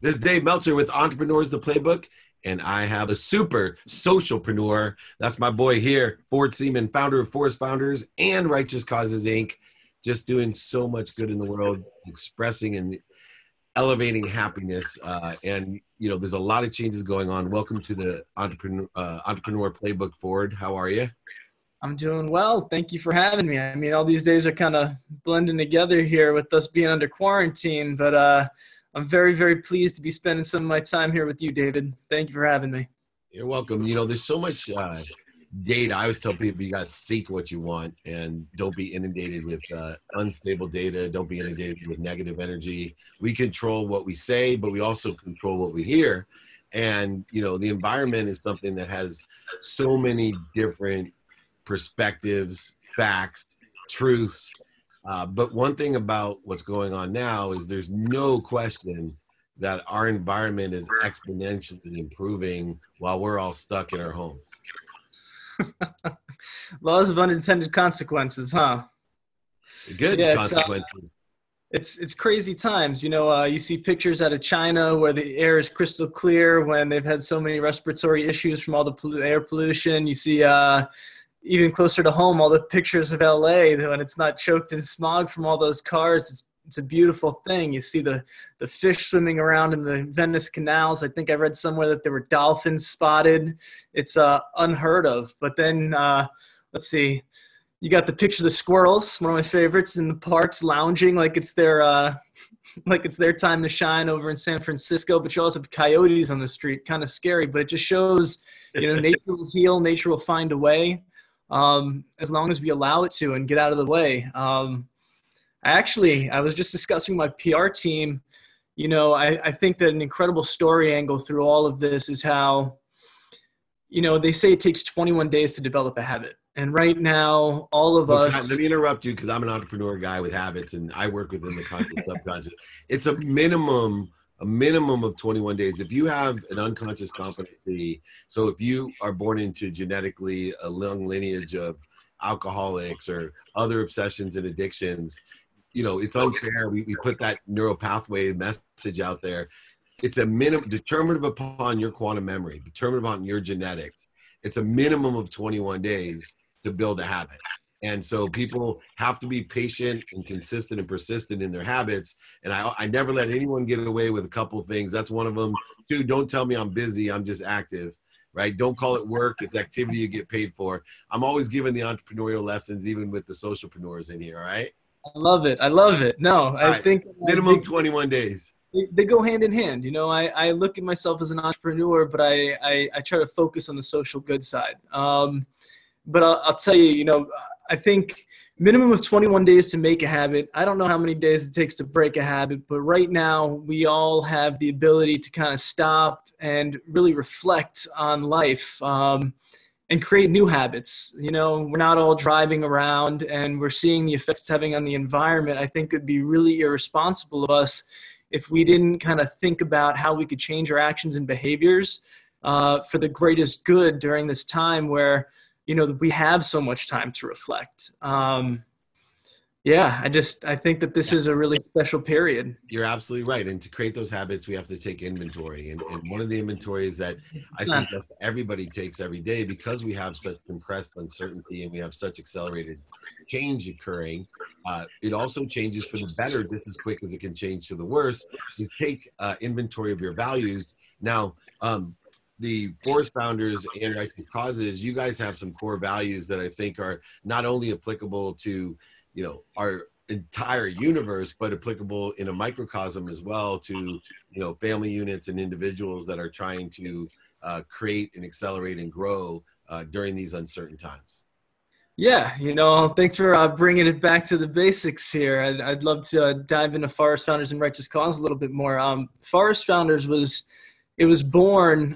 This is Dave Meltzer with Entrepreneurs, the Playbook, and I have a super socialpreneur. That's my boy here, Seeman, founder of Forest Founders and Righteous Causes, Inc., just doing so much good in the world, expressing and elevating happiness. There's a lot of changes going on. Welcome to the Entrepreneur Playbook, Ford. How are you? I'm doing well. Thank you for having me. I mean, all these days are kind of blending together here with us being under quarantine, but I'm very, very pleased to be spending some of my time here with you, David. Thank you for having me. You're welcome. There's so much data. I always tell people you got to seek what you want and don't be inundated with unstable data. Don't be inundated with negative energy. We control what we say, but we also control what we hear. And, the environment is something that has so many different perspectives, facts, truths. But one thing about what's going on now is there's no question that our environment is exponentially improving while we're all stuck in our homes. Laws of unintended consequences, huh? Good consequences. It's crazy times. You see pictures out of China where the air is crystal clear when they've had so many respiratory issues from all the air pollution. You see even closer to home, all the pictures of LA when it's not choked in smog from all those cars. It's a beautiful thing. You see the fish swimming around in the Venice canals. I think I read somewhere that there were dolphins spotted. It's unheard of. But then let's see, you got the picture of the squirrels, one of my favorites, in the parks lounging like it's their time to shine over in San Francisco. But you also have coyotes on the street, kind of scary. But it just shows, nature will heal, nature will find a way. As long as we allow it to and get out of the way. I was just discussing with my PR team. I think that an incredible story angle through all of this is how, they say it takes 21 days to develop a habit. And right now, all of us. Let me interrupt you because I'm an entrepreneur guy with habits and I work within the conscious subconscious. It's a minimum of 21 days. If you have an unconscious competency, so if you are born into genetically a long lineage of alcoholics or other obsessions and addictions, it's unfair. We put that neural pathway message out there. It's a minimum determined upon your quantum memory, determined upon your genetics. It's a minimum of 21 days to build a habit. And so people have to be patient and consistent and persistent in their habits. And I never let anyone get away with a couple of things. That's one of them. Two, don't tell me I'm busy. I'm just active, right? Don't call it work. It's activity you get paid for. I'm always giving the entrepreneurial lessons, even with the socialpreneurs in here, all right? I love it. No, I think minimum 21 days. They go hand in hand. I look at myself as an entrepreneur, but I try to focus on the social good side. But I'll tell you, I think minimum of 21 days to make a habit. I don't know how many days it takes to break a habit, but right now we all have the ability to kind of stop and really reflect on life and create new habits. We're not all driving around and we're seeing the effects it's having on the environment. I think it'd be really irresponsible of us if we didn't kind of think about how we could change our actions and behaviors for the greatest good during this time where we have so much time to reflect. I think that this is a really special period. You're absolutely right. And to create those habits, we have to take inventory. And one of the inventories that I suggest everybody takes every day, because we have such compressed uncertainty and we have such accelerated change occurring, it also changes for the better just as quick as it can change to the worse, is take inventory of your values. Now, the Forest Founders and Righteous Causes, you guys have some core values that I think are not only applicable to, our entire universe, but applicable in a microcosm as well to, family units and individuals that are trying to create and accelerate and grow during these uncertain times. Yeah, thanks for bringing it back to the basics here. I'd love to dive into Forest Founders and Righteous Cause a little bit more. Forest Founders was born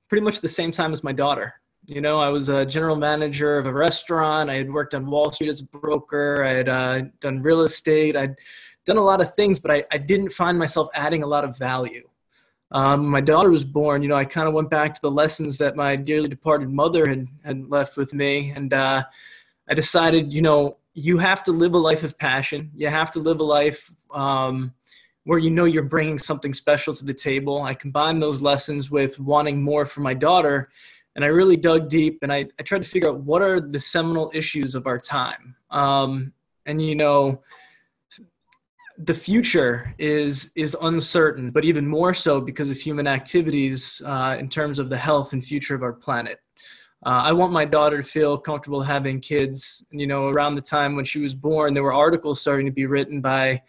pretty much the same time as my daughter. I was a general manager of a restaurant. I had worked on Wall Street as a broker. I had done real estate. I'd done a lot of things, but I didn't find myself adding a lot of value. My daughter was born, I kind of went back to the lessons that my dearly departed mother had left with me. And I decided, you have to live a life of passion. You have to live a life where you're bringing something special to the table. I combined those lessons with wanting more for my daughter, and I really dug deep, and I tried to figure out what are the seminal issues of our time. And the future is uncertain, but even more so because of human activities in terms of the health and future of our planet. I want my daughter to feel comfortable having kids. Around the time when she was born, there were articles starting to be written by,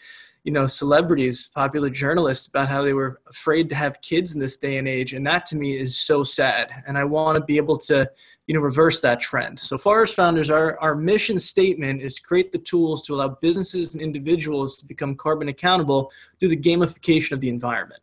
celebrities, popular journalists about how they were afraid to have kids in this day and age. And that to me is so sad. And I want to be able to, reverse that trend. So Forest Founders, our mission statement is create the tools to allow businesses and individuals to become carbon accountable through the gamification of the environment.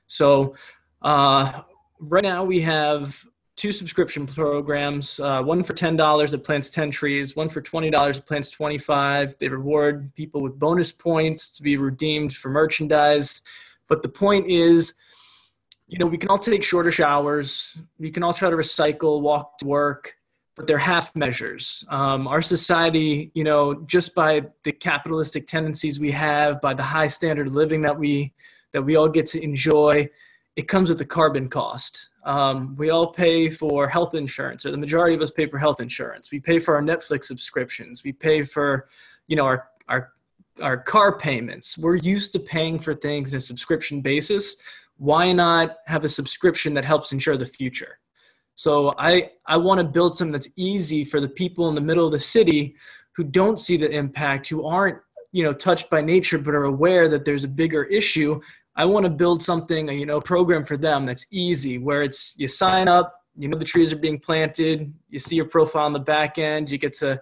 So right now we have 2 subscription programs, one for $10 that plants 10 trees, one for $20 that plants 25. They reward people with bonus points to be redeemed for merchandise. But the point is, we can all take shorter showers. We can all try to recycle, walk to work, but they're half measures. Our society, just by the capitalistic tendencies we have, by the high standard of living that we all get to enjoy, it comes with a carbon cost. We all pay for health insurance, or the majority of us pay for health insurance. We pay for our Netflix subscriptions. We pay for, our car payments. We're used to paying for things on a subscription basis. Why not have a subscription that helps ensure the future? So I want to build something that's easy for the people in the middle of the city who don't see the impact, who aren't, touched by nature, but are aware that there's a bigger issue. I want to build something, a program for them that's easy, where it's you sign up, the trees are being planted, you see your profile on the back end, you get to,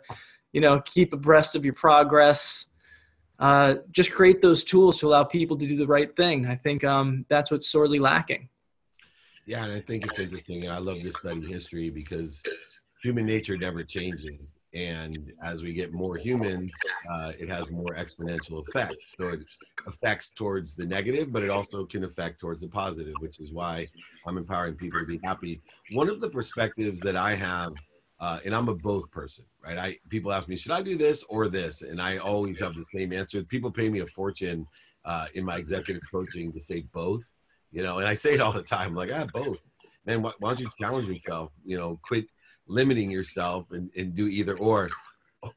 keep abreast of your progress. Just create those tools to allow people to do the right thing. I think that's what's sorely lacking. Yeah, and I think it's interesting. And I love to study history because human nature never changes. And as we get more humans, it has more exponential effects. So it affects towards the negative, but it also can affect towards the positive, which is why I'm empowering people to be happy. One of the perspectives that I have, and I'm a both person, right? People ask me, should I do this or this? And I always have the same answer. People pay me a fortune in my executive coaching to say both, and I say it all the time, like, both. Man, why don't you challenge yourself, quit limiting yourself and do either or.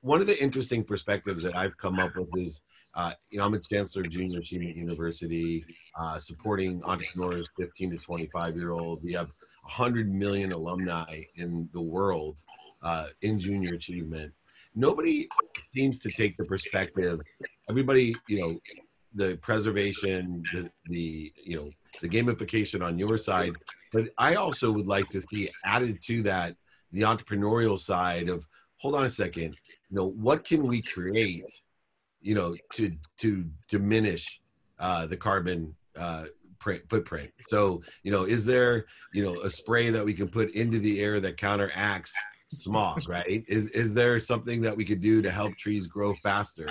One of the interesting perspectives that I've come up with is, I'm a chancellor of Junior Achievement University, supporting entrepreneurs, 15 to 25-year-old. We have 100 million alumni in the world in junior achievement. Nobody seems to take the perspective. Everybody, the preservation, the gamification on your side, but I also would like to see added to that the entrepreneurial side of, hold on a second, what can we create, to diminish the carbon footprint. So, is there, a spray that we can put into the air that counteracts smog, right? Is there something that we could do to help trees grow faster?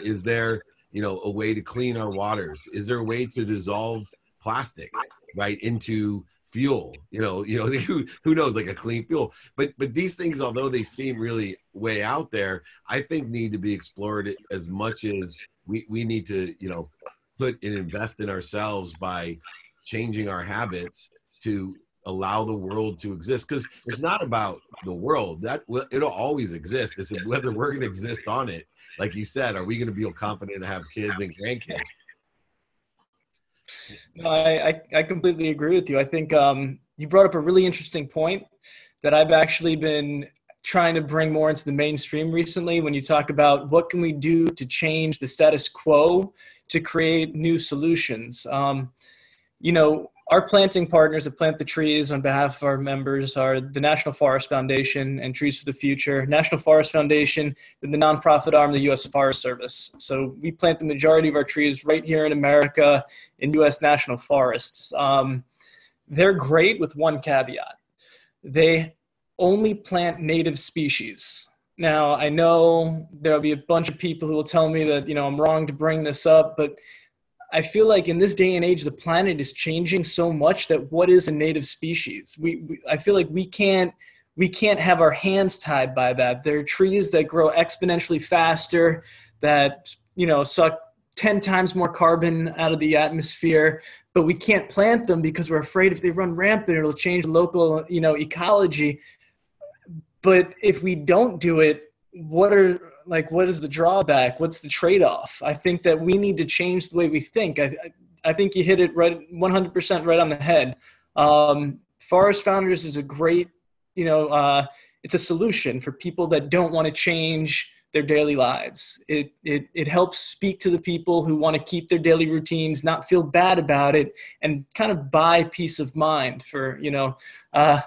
Is there, a way to clean our waters? Is there a way to dissolve plastic, right, into fuel? Who knows, like a clean fuel. But these things, although they seem really way out there, I think need to be explored as much as we need to, put and invest in ourselves by changing our habits to allow the world to exist. Because it's not about the world. It'll always exist. It's whether we're going to exist on it. Like you said, are we going to feel confident to have kids and grandkids? No, I completely agree with you. I think you brought up a really interesting point that I've actually been trying to bring more into the mainstream recently when you talk about what can we do to change the status quo to create new solutions. Our planting partners that plant the trees on behalf of our members are the National Forest Foundation and Trees for the Future. National Forest Foundation is the nonprofit arm of the U.S. Forest Service. So we plant the majority of our trees right here in America in U.S. national forests. They're great with one caveat. They only plant native species. Now, I know there'll be a bunch of people who will tell me that, I'm wrong to bring this up, but I feel like in this day and age, the planet is changing so much that what is a native species? I feel like we can't have our hands tied by that. There are trees that grow exponentially faster, that, suck 10 times more carbon out of the atmosphere, but we can't plant them because we're afraid if they run rampant, it'll change the local, ecology. But if we don't do it, what is the drawback? What's the trade-off? I think that we need to change the way we think. I think you hit it right, 100% right on the head. Forest Founders is a great, it's a solution for people that don't want to change their daily lives. It helps speak to the people who want to keep their daily routines, not feel bad about it, and kind of buy peace of mind for, a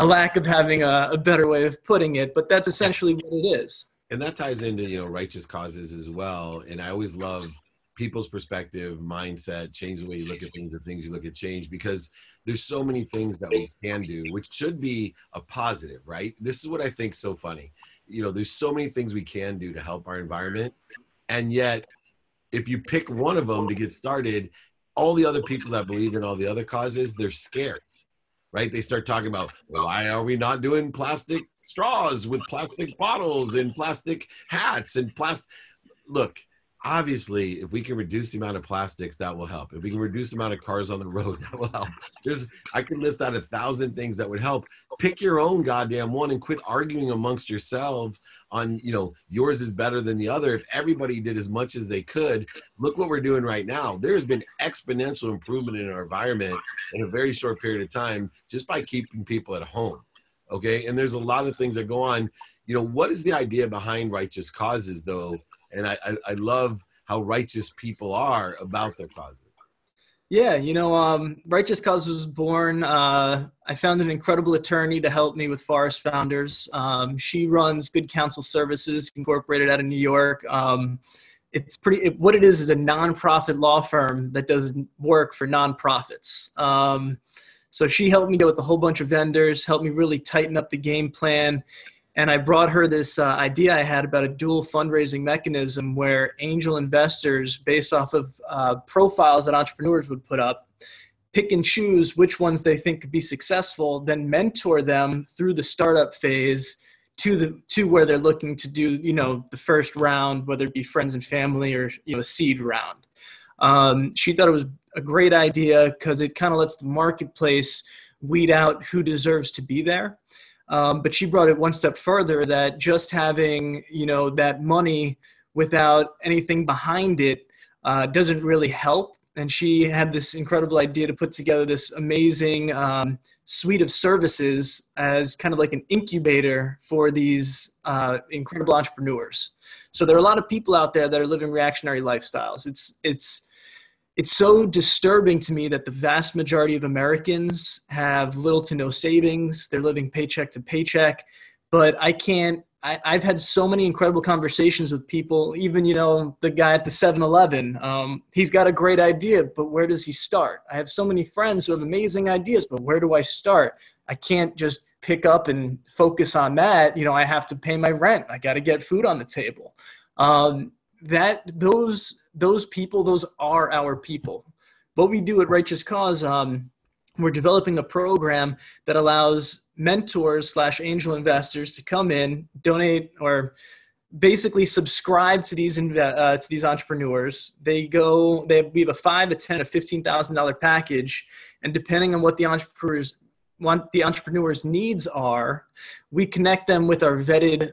lack of having a better way of putting it. But that's essentially what it is. And that ties into, righteous causes as well. And I always love people's perspective, mindset, change the way you look at things, the things you look at change, because there's so many things that we can do, which should be a positive, right? This is what I think is so funny. There's so many things we can do to help our environment. And yet, if you pick one of them to get started, all the other people that believe in all the other causes, they're scared, right? They start talking about, why are we not doing plastic straws with plastic bottles and plastic hats and plastic? Look, obviously, if we can reduce the amount of plastics, that will help. If we can reduce the amount of cars on the road, that will help. I could list out 1,000 things that would help. Pick your own goddamn one and quit arguing amongst yourselves on, yours is better than the other. If everybody did as much as they could, look what we're doing right now. There has been exponential improvement in our environment in a very short period of time just by keeping people at home. Okay. And there's a lot of things that go on. What is the idea behind righteous causes, though? And I love how righteous people are about their causes. Yeah, Righteous Causes was born. I found an incredible attorney to help me with Forest Founders. She runs Good Counsel Services, incorporated out of New York. What it is a nonprofit law firm that does work for nonprofits. So she helped me go with a whole bunch of vendors, helped me really tighten up the game plan. And I brought her this idea I had about a dual fundraising mechanism where angel investors, based off of profiles that entrepreneurs would put up, pick and choose which ones they think could be successful, then mentor them through the startup phase to where they're looking to do, the first round, whether it be friends and family or, a seed round. She thought it was a great idea because it kind of lets the marketplace weed out who deserves to be there. But she brought it one step further, that just having, that money without anything behind it doesn't really help. And she had this incredible idea to put together this amazing suite of services as kind of like an incubator for these incredible entrepreneurs. So there are a lot of people out there that are living reactionary lifestyles. It's so disturbing to me that the vast majority of Americans have little to no savings. They're living paycheck to paycheck. But I've had so many incredible conversations with people, even, the guy at the 7-Eleven. He's got a great idea, but where does he start? I have so many friends who have amazing ideas, but where do I start? I can't just pick up and focus on that. I have to pay my rent. I got to get food on the table. Those people, those are our people. What we do at Righteous Cause, we're developing a program that allows mentors / angel investors to come in, donate, or basically subscribe to these entrepreneurs. We have a $5,000, a $10,000, a $15,000 package, and depending on what the entrepreneur's needs are, we connect them with our vetted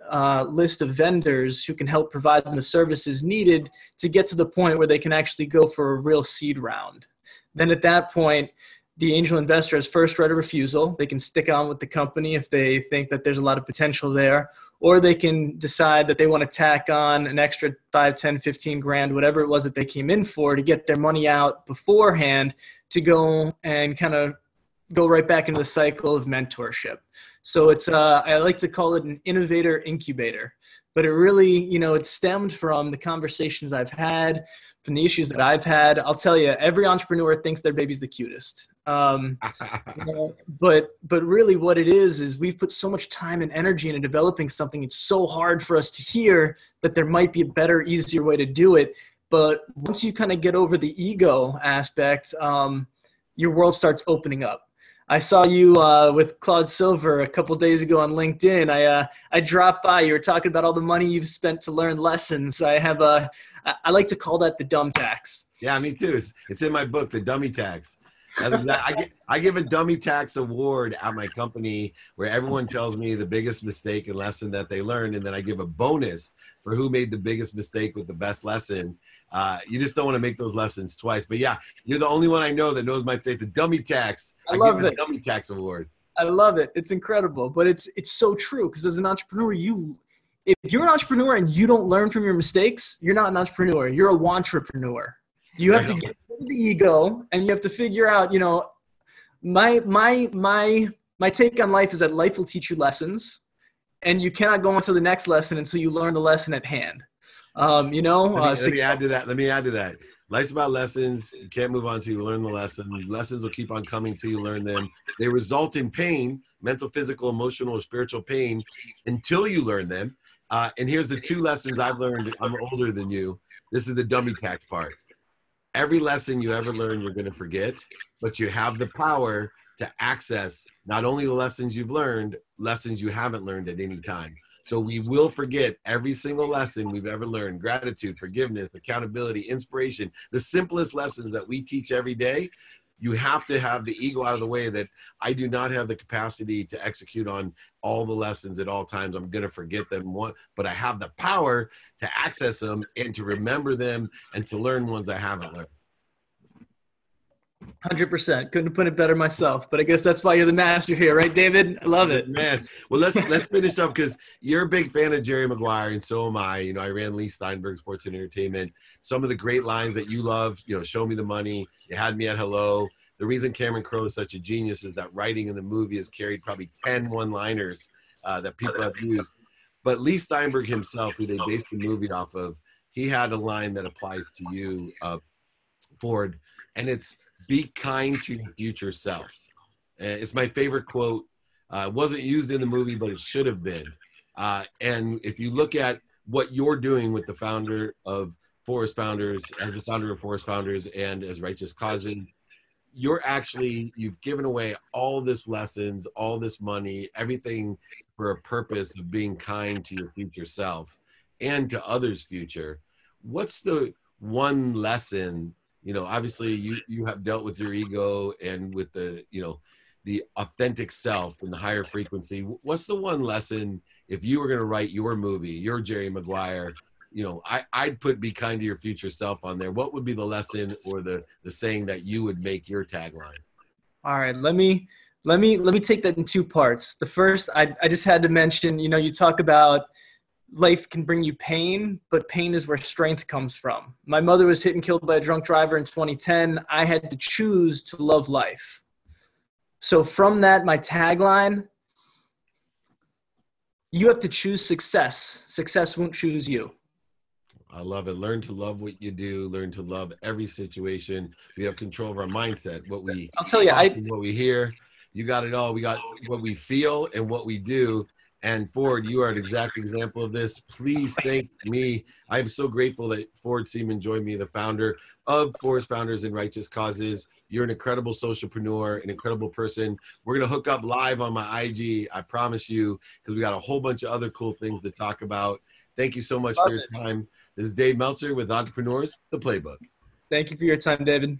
list of vendors who can help provide them the services needed to get to the point where they can actually go for a real seed round. Then at that point, the angel investor has first right of refusal. They can stick on with the company if they think that there's a lot of potential there, or they can decide that they want to tack on an extra 5, 10, 15 grand, whatever it was that they came in for, to get their money out beforehand to go and kind of go right back into the cycle of mentorship. So it's, I like to call it an innovator incubator, but it really, it stemmed from the conversations I've had, from the issues that I've had. I'll tell you, every entrepreneur thinks their baby's the cutest. But really what it is we've put so much time and energy into developing something. It's so hard for us to hear that there might be a better, easier way to do it. But once you kind of get over the ego aspect, your world starts opening up. I saw you with Claude Silver a couple days ago on LinkedIn. I dropped by. You were talking about all the money you've spent to learn lessons. I have I like to call that the dumb tax. Yeah, me too. It's in my book, The Dummy Tax. That's exactly, I give a dummy tax award at my company where everyone tells me the biggest mistake and lesson that they learned, and then I give a bonus for who made the biggest mistake with the best lesson. You just don't want to make those lessons twice. But yeah, you're the only one I know that knows my thing. The dummy tax. I love it. Dummy tax award. I love it. It's incredible, but it's so true, because as an entrepreneur, if you're an entrepreneur and you don't learn from your mistakes, you're not an entrepreneur. You're a wantrepreneur. You have to get rid of the ego, and you have to figure out, you know, my take on life is that life will teach you lessons, and you cannot go on to the next lesson until you learn the lesson at hand. Let me add to that. Life's about lessons. You can't move on till you learn the lesson. Lessons will keep on coming till you learn them. They result in pain, mental, physical, emotional, or spiritual pain, until you learn them. And here's the 2 lessons I've learned. I'm older than you. This is the dummy tax part. Every lesson you ever learn, you're going to forget, but you have the power to access not only the lessons you've learned, lessons you haven't learned at any time. So we will forget every single lesson we've ever learned: gratitude, forgiveness, accountability, inspiration, the simplest lessons that we teach every day. You have to have the ego out of the way that I do not have the capacity to execute on all the lessons at all times. I'm going to forget them, but I have the power to access them and to remember them and to learn ones I haven't learned. 100%. Couldn't have put it better myself, but I guess that's why you're the master here, right, David? I love it, man. Well, let's finish up, because you're a big fan of Jerry Maguire, and so am I. You know, I ran Leigh Steinberg Sports Entertainment. Some of the great lines that you love, you know, show me the money. You had me at hello. The reason Cameron Crowe is such a genius is that writing in the movie has carried probably 10 one-liners that people have used. But Leigh Steinberg himself, who they based the movie off of, he had a line that applies to you, Ford, and it's, "Be kind to your future self." It's my favorite quote. It wasn't used in the movie, but it should have been. And if you look at what you're doing with the founder of Forest Founders, as the founder of Forest Founders and as Righteous Causes, you've given away all this lessons, all this money, everything for a purpose of being kind to your future self and to others' future. What's the one lesson? You know, obviously you have dealt with your ego and with the authentic self and the higher frequency. What's the one lesson, if you were going to write your movie, your Jerry Maguire, you know, I'd put "Be kind to your future self" on there. What would be the lesson or the saying that you would make your tagline? All right, let me take that in 2 parts. The first, I just had to mention, you know, you talk about life can bring you pain, but pain is where strength comes from. My mother was hit and killed by a drunk driver in 2010. I had to choose to love life. So from that, my tagline, you have to choose success. Success won't choose you. I love it. Learn to love what you do. Learn to love every situation. We have control of our mindset. I'll tell you, what we hear. You got it all. We got what we feel and what we do. And Ford, you are an exact example of this. Please thank me. I'm so grateful that Ford Seeman joined me, the founder of Forest Founders and Righteous Causes. You're an incredible socialpreneur, an incredible person. We're going to hook up live on my IG, I promise you, because we got a whole bunch of other cool things to talk about. Thank you so much for your time. This is Dave Meltzer with Entrepreneurs, The Playbook. Thank you for your time, David.